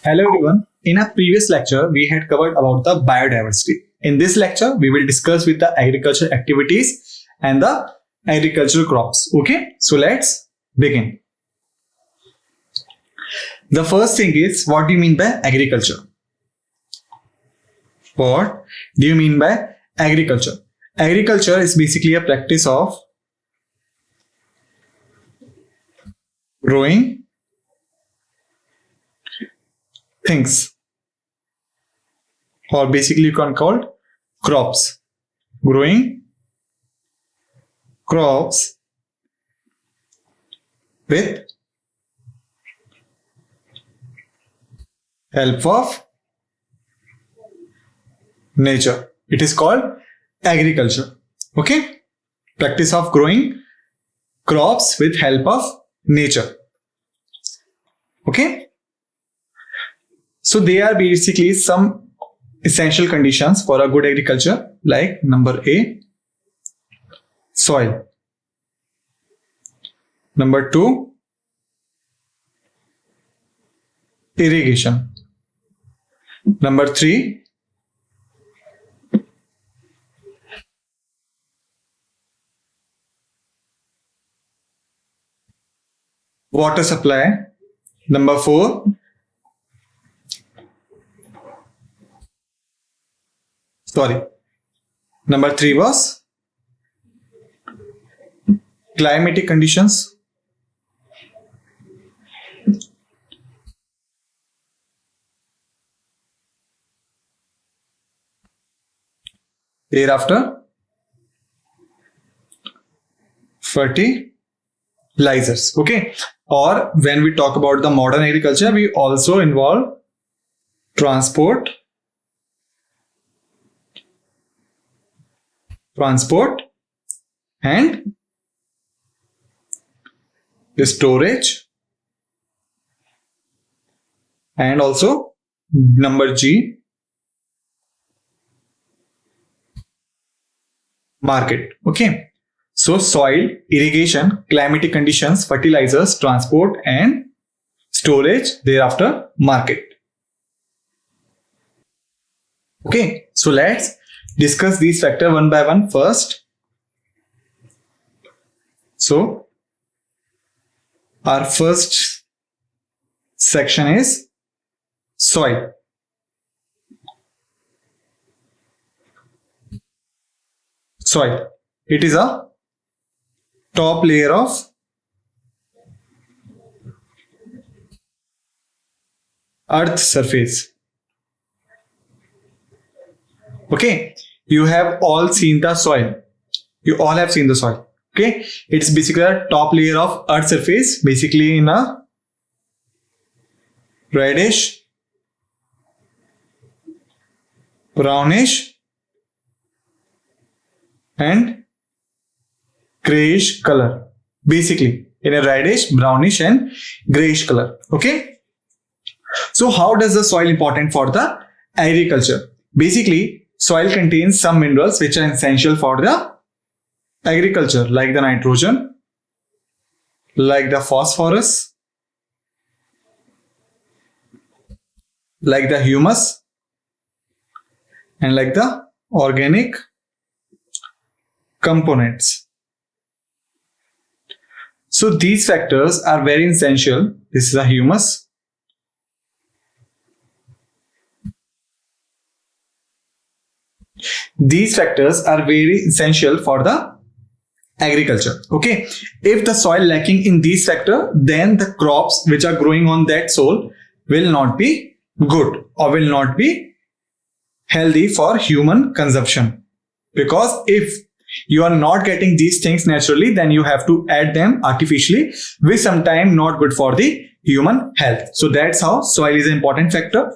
Hello everyone. In our previous lecture, we had covered about the biodiversity. In this lecture, we will discuss with the agriculture activities and the agricultural crops. Okay, so let's begin. The first thing is, what do you mean by agriculture? What do you mean by agriculture? Agriculture is basically a practice of growing things, or basically you can call it crops. Growing crops with help of nature. It is called agriculture. Okay? Practice of growing crops with help of nature. Okay? So there are basically some essential conditions for a good agriculture, like number A, soil. Number 2, irrigation. Number 3, water supply. Number 4, Number 3 was climatic conditions. Thereafter, fertilizers. Okay. Or when we talk about the modern agriculture, we also involve transport and the storage, and also number G, market. Okay, so soil, irrigation, climatic conditions, fertilizers, transport and storage, thereafter market. Okay, so let's discuss these factors one by one first. So our first section is soil. Soil. It is a top layer of earth surface. Okay, you have all seen the soil. You all have seen the soil. Okay, it's basically a top layer of earth surface, basically in a reddish, brownish and grayish color. Basically in a reddish, brownish and grayish color. Okay, so how does the soil important for the agriculture? Basically, soil contains some minerals which are essential for the agriculture, like the nitrogen, like the phosphorus, like the humus, and like the organic components. So these factors are very essential. This is the humus. These factors are very essential for the agriculture. Okay, if the soil lacking in these factors, then the crops which are growing on that soil will not be good or will not be healthy for human consumption. Because if you are not getting these things naturally, then you have to add them artificially, which sometimes not good for the human health. So that's how soil is an important factor.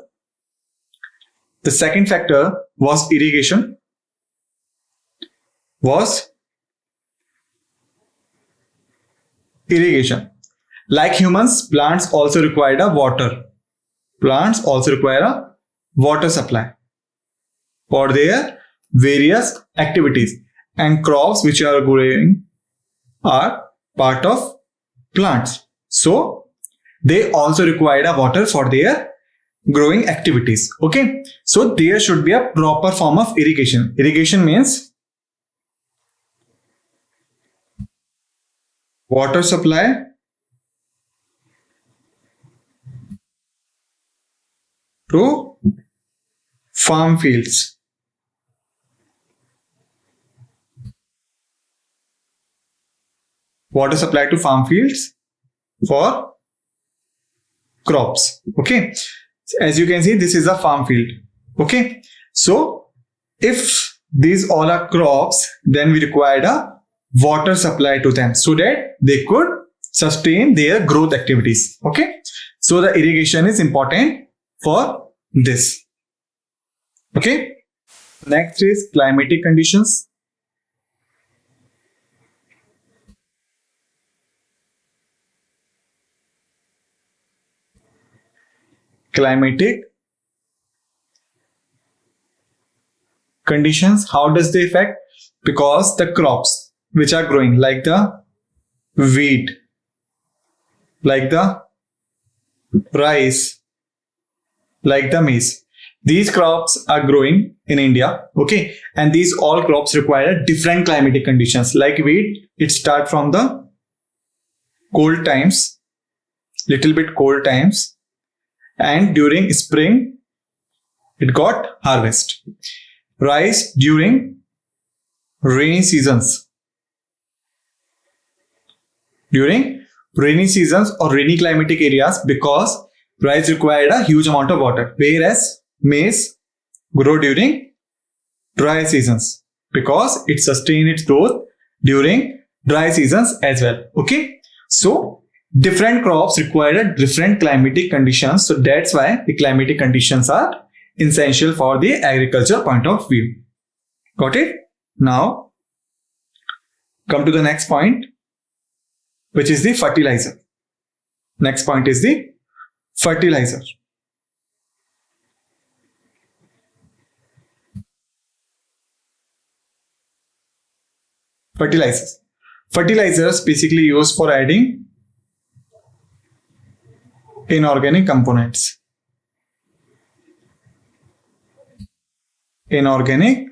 The second factor was irrigation. Like humans, plants also require a water. Plants also require a water supply for their various activities, and crops which are growing are part of plants. So they also require water for their growing activities. Okay, so there should be a proper form of irrigation. Irrigation means water supply to farm fields. Water supply to farm fields for crops. Okay, as you can see, this is a farm field. Okay, so if these all are crops, then we required a water supply to them so that they could sustain their growth activities. Okay, so the irrigation is important for this. Okay, next is climatic conditions. Climatic conditions, how does they affect? Because the crops which are growing, like the wheat, like the rice, like the maize, these crops are growing in India. Okay, and these all crops require different climatic conditions. Like wheat, it starts from the cold times, little bit cold times, and during spring it got harvest. Rice during rainy seasons. During rainy seasons or rainy climatic areas, because rice required a huge amount of water, whereas maize grow during dry seasons because it sustains its growth during dry seasons as well. Okay, so different crops require different climatic conditions, so that's why the climatic conditions are essential for the agriculture point of view. Got it? Now come to the next point, which is the fertilizer. Next point is the fertilizer. Fertilizers. Fertilizers basically used for adding inorganic components. Inorganic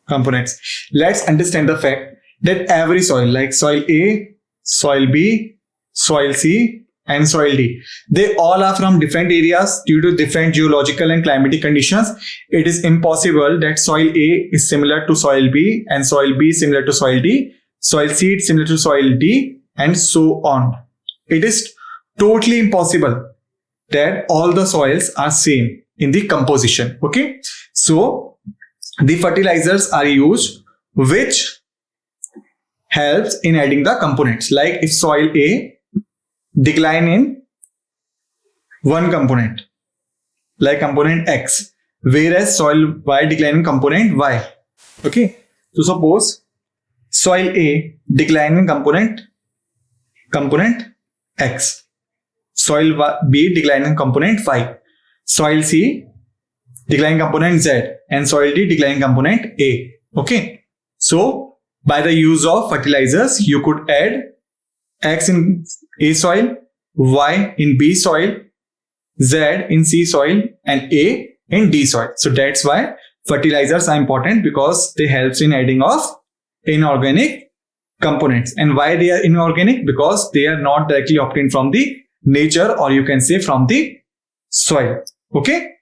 components. Let's understand the fact that every soil, like soil A, soil B, soil C, and soil D, they all are from different areas due to different geological and climatic conditions. It is impossible that soil A is similar to soil B and soil B is similar to soil D, soil C is similar to soil D, and so on. It is totally impossible that all the soils are same in the composition. Okay, so the fertilizers are used which helps in adding the components. Like if soil A decline in one component, like component X, whereas soil Y decline in component Y. Okay, so suppose soil A decline in component X, soil B decline in component Y, soil C decline component Z, and soil D decline component A. Okay, so by the use of fertilizers, you could add X in A soil, Y in B soil, Z in C soil, and A in D soil. So that's why fertilizers are important, because they help in adding of inorganic components. And why they are inorganic? Because they are not directly obtained from the nature, or you can say from the soil. Okay.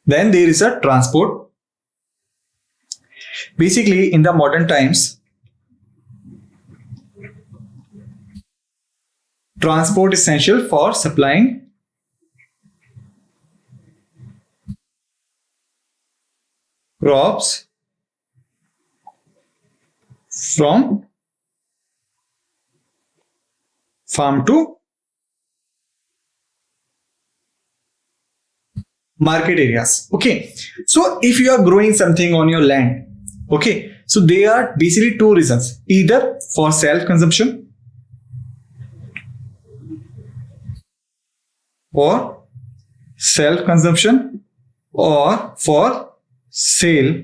Then there is a transport. Basically, in the modern times, transport is essential for supplying crops from farm to market areas. Okay, so if you are growing something on your land, okay, so there are basically two reasons: either for self-consumption or for sale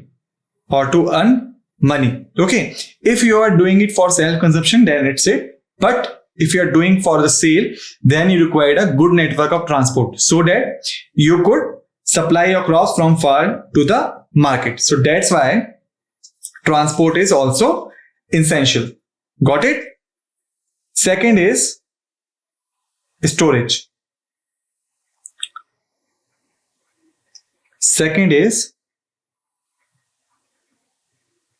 or to earn money. Okay, if you are doing it for self-consumption, then it's it. But if you are doing for the sale, then you require a good network of transport so that you could supply your crops from far to the market. So that's why transport is also essential. Got it? Second is storage. Second is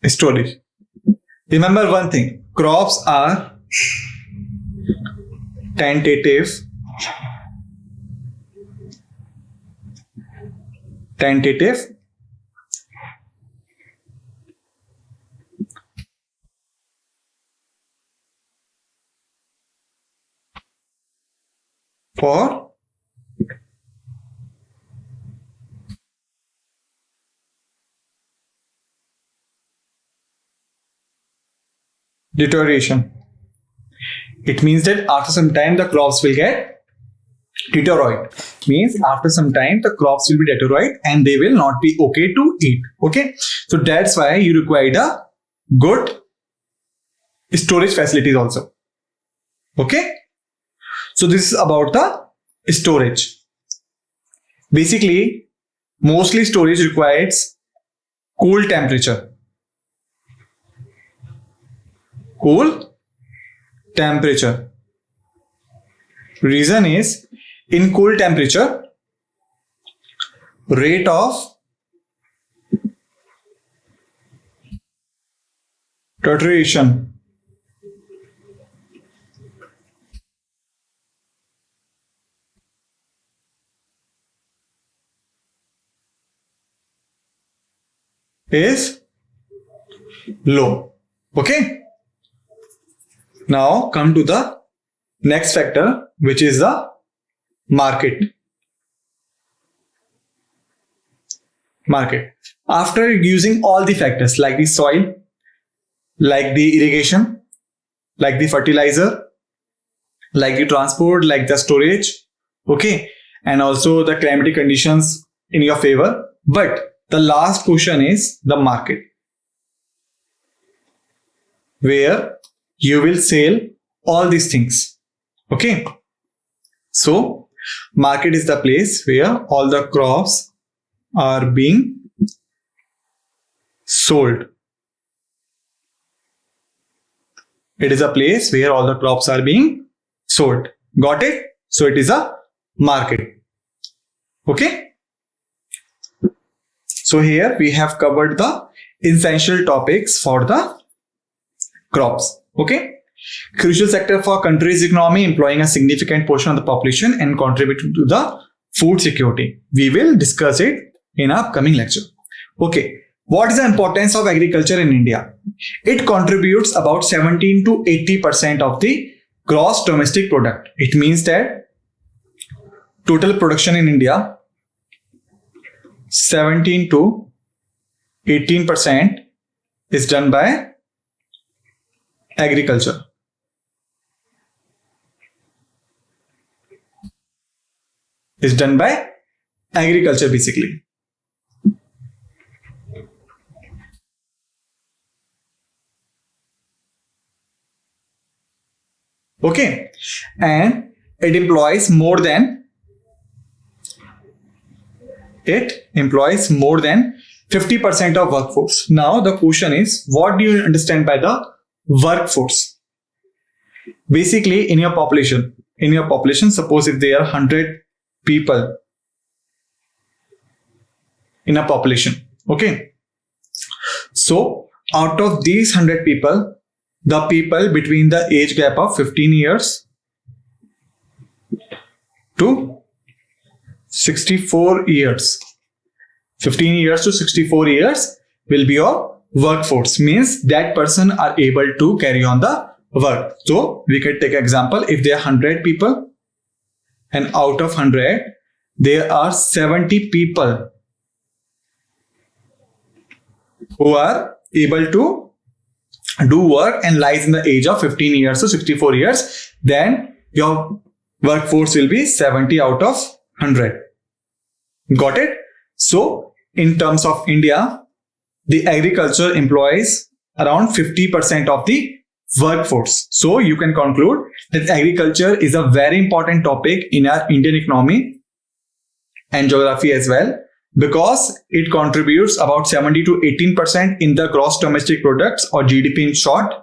storage. Remember one thing, crops are tentative for deterioration. It means that after some time the crops will get deteriorate. Means after some time the crops will be deteriorate and they will not be okay to eat. Okay, so that's why you require a good storage facilities also. Okay, so this is about the storage. Basically, mostly storage requires cool temperature. Cool temperature. Reason is, in cool temperature, rate of deterioration is low. Okay. Now come to the next factor, which is the market. After using all the factors like the soil, like the irrigation, like the fertilizer, like the transport, like the storage, okay, and also the climatic conditions in your favor. But the last question is the market, where you will sell all these things. Okay, so market is the place where all the crops are being sold. It is a place where all the crops are being sold. Got it? So it is a market. Okay, so here we have covered the essential topics for the crops. Okay, crucial sector for country's economy, employing a significant portion of the population and contributing to the food security. We will discuss it in our upcoming lecture. Okay, what is the importance of agriculture in India? It contributes about 17 to 80% of the gross domestic product. It means that total production in India, 17 to 18% is done by agriculture. Is done by agriculture basically. Okay, and it employs more than 50% of workforce. Now the question is, what do you understand by the workforce? Basically, in your population, suppose if there are 100 people in a population, okay, so out of these 100 people, the people between the age gap of 15 years to 64 years, 15 years to 64 years will be your workforce. Means that person are able to carry on the work. So we can take example, if there are 100 people and out of 100 there are 70 people who are able to do work and lies in the age of 15 years to 64 years, then your workforce will be 70 out of 100. Got it? So in terms of India, the agriculture employs around 50% of the workforce. So you can conclude that agriculture is a very important topic in our Indian economy and geography as well, because it contributes about 70 to 18% in the gross domestic products, or GDP in short,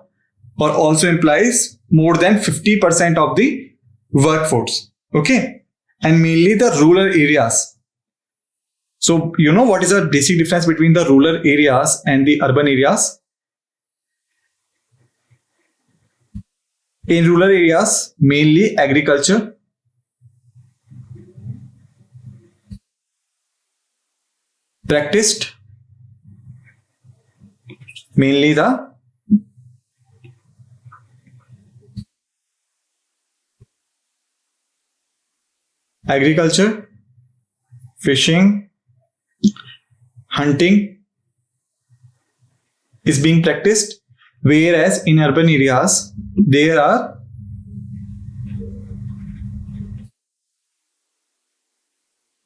or also implies more than 50% of the workforce. Okay, and mainly the rural areas. So you know what is the basic difference between the rural areas and the urban areas? In rural areas, mainly agriculture, practiced, mainly the agriculture, fishing, hunting is being practiced, whereas in urban areas there are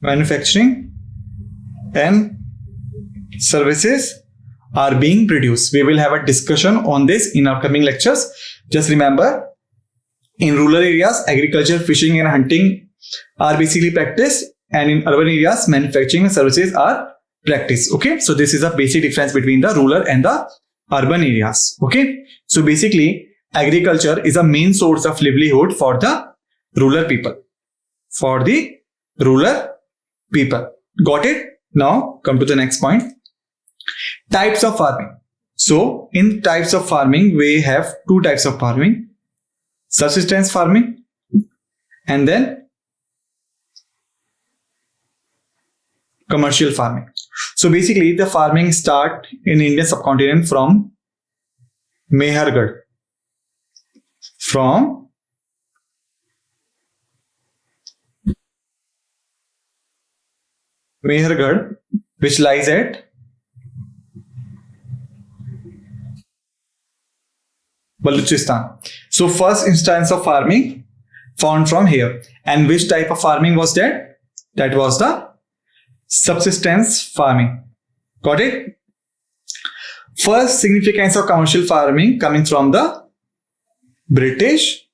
manufacturing and services are being produced. We will have a discussion on this in upcoming lectures. Just remember, in rural areas, agriculture, fishing and hunting are basically practiced, and in urban areas, manufacturing and services are practiced. Okay, so this is a basic difference between the rural and the urban areas. Okay, so basically, agriculture is a main source of livelihood for the rural people. For the rural people. Got it? Now, come to the next point. Types of farming. So, in types of farming, we have two types of farming. Subsistence farming and then commercial farming. So, basically, the farming start in Indian subcontinent from Mehergarh. From Mehergarh, which lies at Balochistan. So first instance of farming found from here. And which type of farming was that? That was the subsistence farming. Got it? First significance of commercial farming coming from the British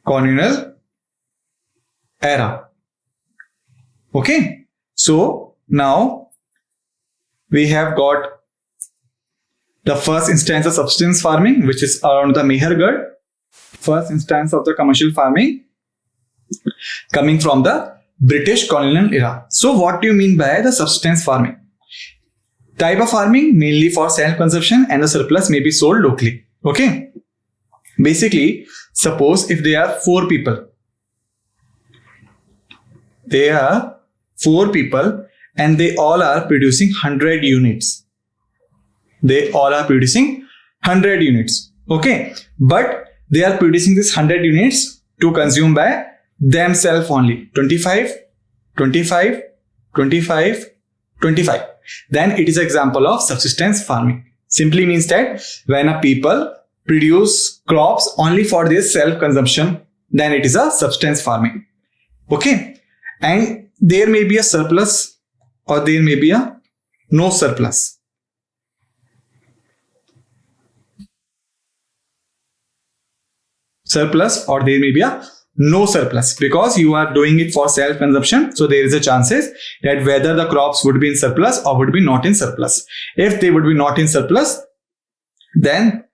colonial era. Okay, so now we have got the first instance of subsistence farming, which is around the Mehergarh. First instance of the commercial farming coming from the British colonial era. So what do you mean by the subsistence farming? Type of farming mainly for self-consumption, and the surplus may be sold locally. Okay, basically, suppose if there are four people. There are four people and they all are producing 100 units. They all are producing 100 units. Okay. But they are producing this 100 units to consume by themselves only. 25, 25, 25, 25. Then it is an example of subsistence farming. Simply means that when a people produce crops only for their self-consumption, then it is a subsistence farming. Okay. And there may be a surplus or there may be a no surplus. Surplus or there may be a no surplus, because you are doing it for self-consumption. So there is a chances that whether the crops would be in surplus or would be not in surplus. If they would be not in surplus, then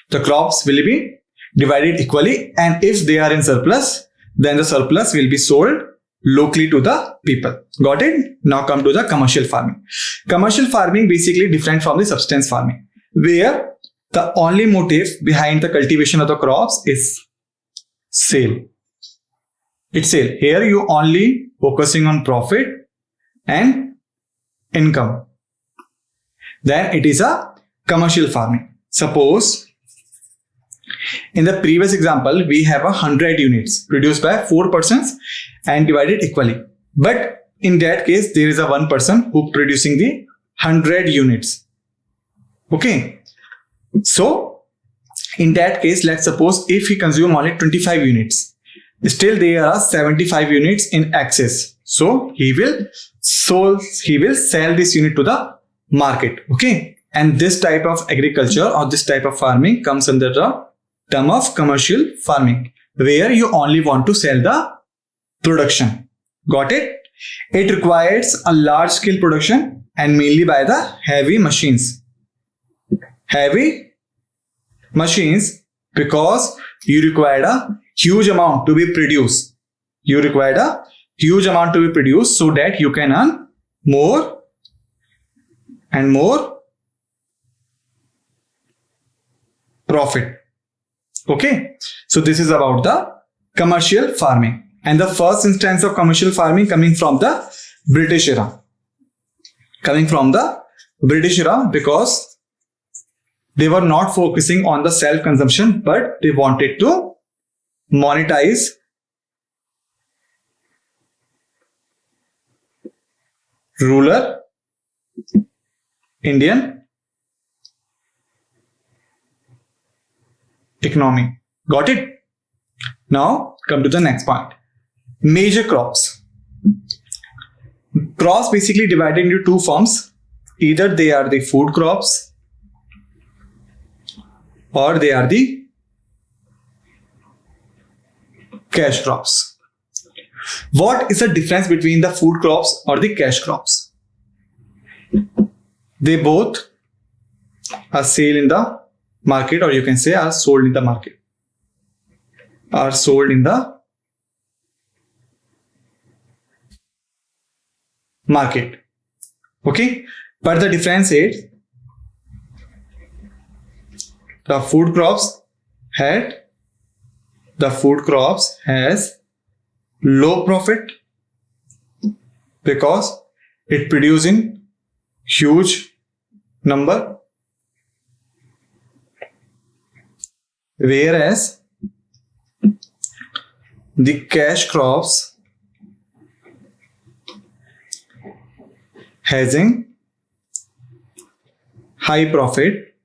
the crops will be divided equally. And if they are in surplus, then the surplus will be sold locally to the people. Got it? Now come to the commercial farming. Commercial farming basically different from the subsistence farming, where the only motive behind the cultivation of the crops is sale. It's sale. Here you only focusing on profit and income. Then it is a commercial farming. Suppose in the previous example, we have 100 units produced by 4 persons and divided equally. But in that case, there is a one person who producing the 100 units. Okay. So in that case, let's suppose if he consume only 25 units, still there are 75 units in excess. So he will sell this unit to the market. Okay. And this type of agriculture or this type of farming comes under the term of commercial farming, where you only want to sell the production. Got it? It requires a large scale production and mainly by the heavy machines. Heavy machines because you require a huge amount to be produced. You require a huge amount to be produced so that you can earn more and more profit. Okay, so this is about the commercial farming, and the first instance of commercial farming coming from the British era. Because they were not focusing on the self-consumption, but they wanted to monetize rural Indian economy. Got it? Now come to the next point. Major crops. Crops basically divided into two forms. Either they are the food crops or they are the cash crops. What is the difference between the food crops or the cash crops? They both are sold in the market, or you can say are sold in the market. Are sold in the market. Okay, but the difference is the food crops has low profit because it produces in huge number, whereas the cash crops having high profit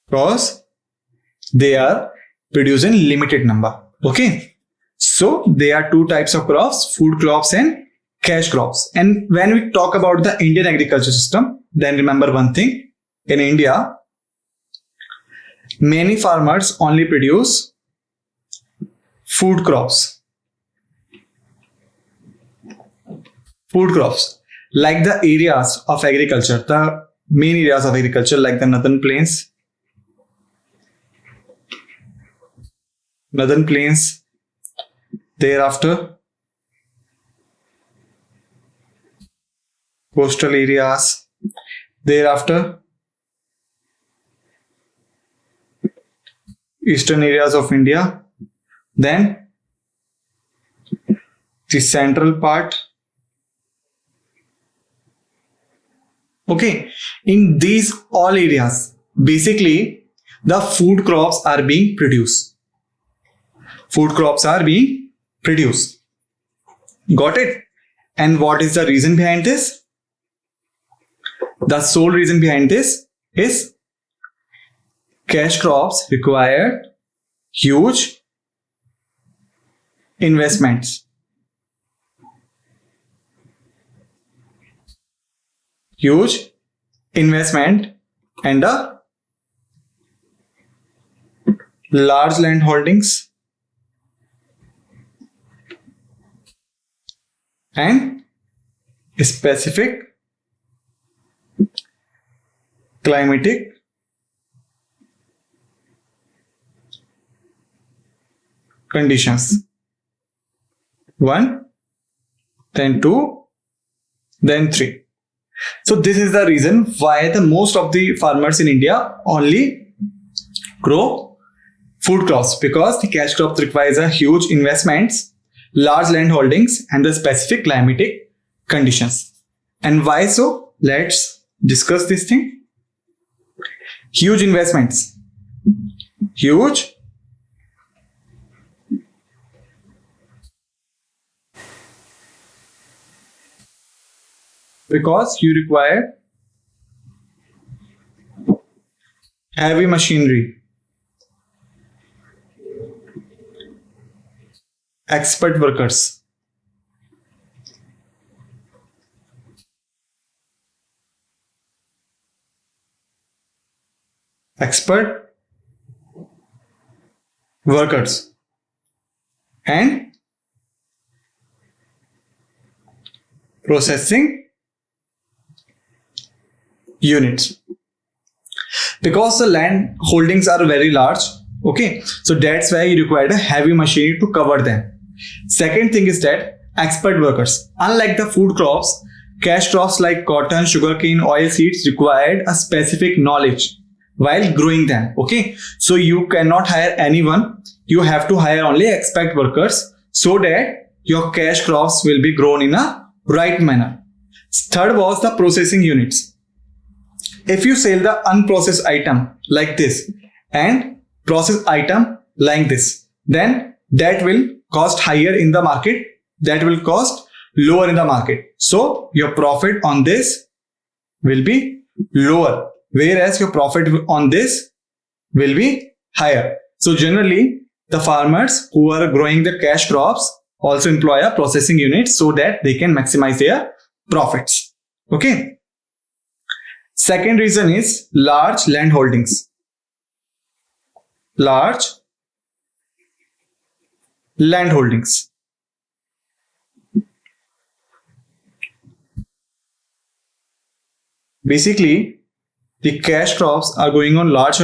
because they are producing limited number. Okay, so there are two types of crops, food crops and cash crops. And when we talk about the Indian agriculture system, then remember one thing. In India, many farmers only produce food crops. Food crops, like the areas of agriculture, the main areas of agriculture like the northern plains, thereafter coastal areas, thereafter eastern areas of India, then the central part. Okay, in these all areas, basically the food crops are being produced. Got it? And what is the reason behind this? The sole reason behind this is cash crops require huge investments. Huge investment and a large land holdings and specific climatic conditions. 1, then 2, then 3. So this is the reason why the most of the farmers in India only grow food crops, because the cash crop requires a huge investments, large land holdings and the specific climatic conditions. And why so? Let's discuss this thing. Huge investments. Huge because you require heavy machinery, expert workers, expert workers and processing units. Because the land holdings are very large, okay, so that's why you require a heavy machinery to cover them. Second thing is that expert workers. Unlike the food crops, cash crops like cotton, sugarcane, oil seeds required a specific knowledge while growing them. Okay, so you cannot hire anyone. You have to hire only expert workers so that your cash crops will be grown in a right manner. Third was the processing units. If you sell the unprocessed item like this and processed item like this, then that will cost higher in the market, that will cost lower in the market. So your profit on this will be lower, whereas your profit on this will be higher. So generally, the farmers who are growing the cash crops also employ a processing unit so that they can maximize their profits. Okay. Second reason is large land holdings. Large land holdings. Basically, the cash crops are going on large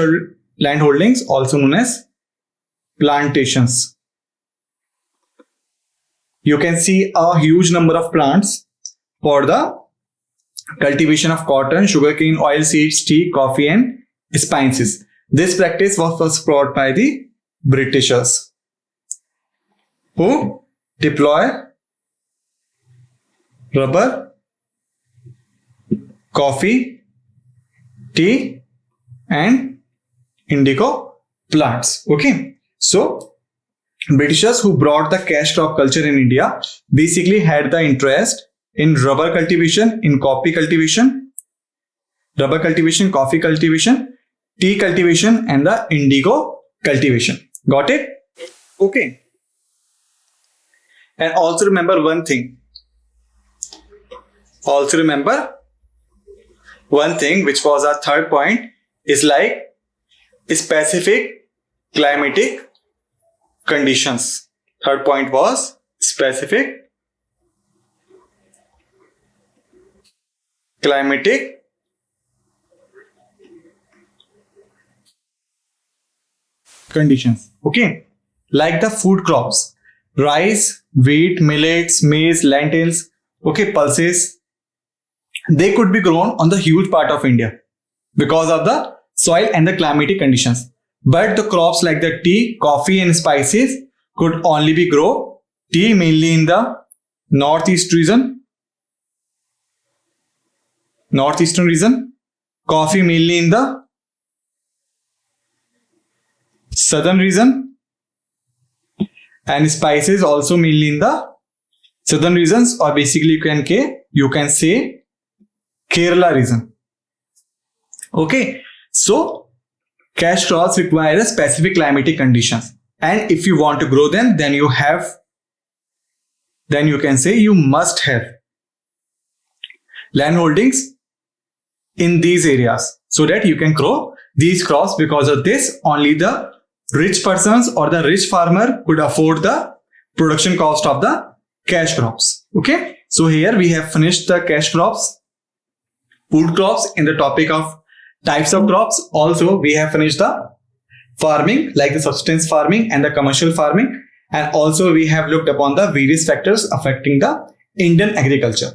land holdings, also known as plantations. You can see a huge number of plants for the cultivation of cotton, sugarcane, oil seeds, tea, coffee and spices. This practice was first brought by the Britishers, who deploy rubber, coffee, tea and indigo plants. Okay, so Britishers who brought the cash crop culture in India basically had the interest in rubber cultivation, in coffee cultivation, rubber cultivation, coffee cultivation, tea cultivation and the indigo cultivation. Got it? Okay. And also remember one thing. Which was our third point, is like specific climatic conditions. Third point was specific climatic conditions. Okay, like the food crops, rice, wheat, millets, maize, lentils, okay, pulses, they could be grown on the huge part of India because of the soil and the climatic conditions. But the crops like the tea, coffee and spices could only be grown, tea mainly in the northeastern region, coffee mainly in the southern region and spices also mainly in the southern regions, or basically you can say Kerala region. Okay, so cash crops require a specific climatic conditions, and if you want to grow them, then you can say you must have land holdings in these areas so that you can grow these crops. Because of this, only the rich persons or the rich farmer could afford the production cost of the cash crops. Okay, so here we have finished the cash crops, food crops in the topic of types of crops. Also, we have finished the farming, like the subsistence farming and the commercial farming. And also we have looked upon the various factors affecting the Indian agriculture.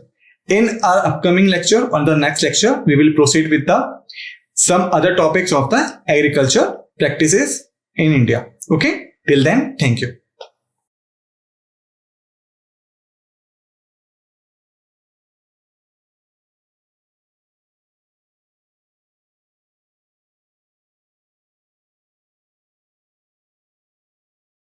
In our upcoming lecture, on the next lecture, we will proceed with some other topics of the agriculture practices in India. Okay, till then, thank you.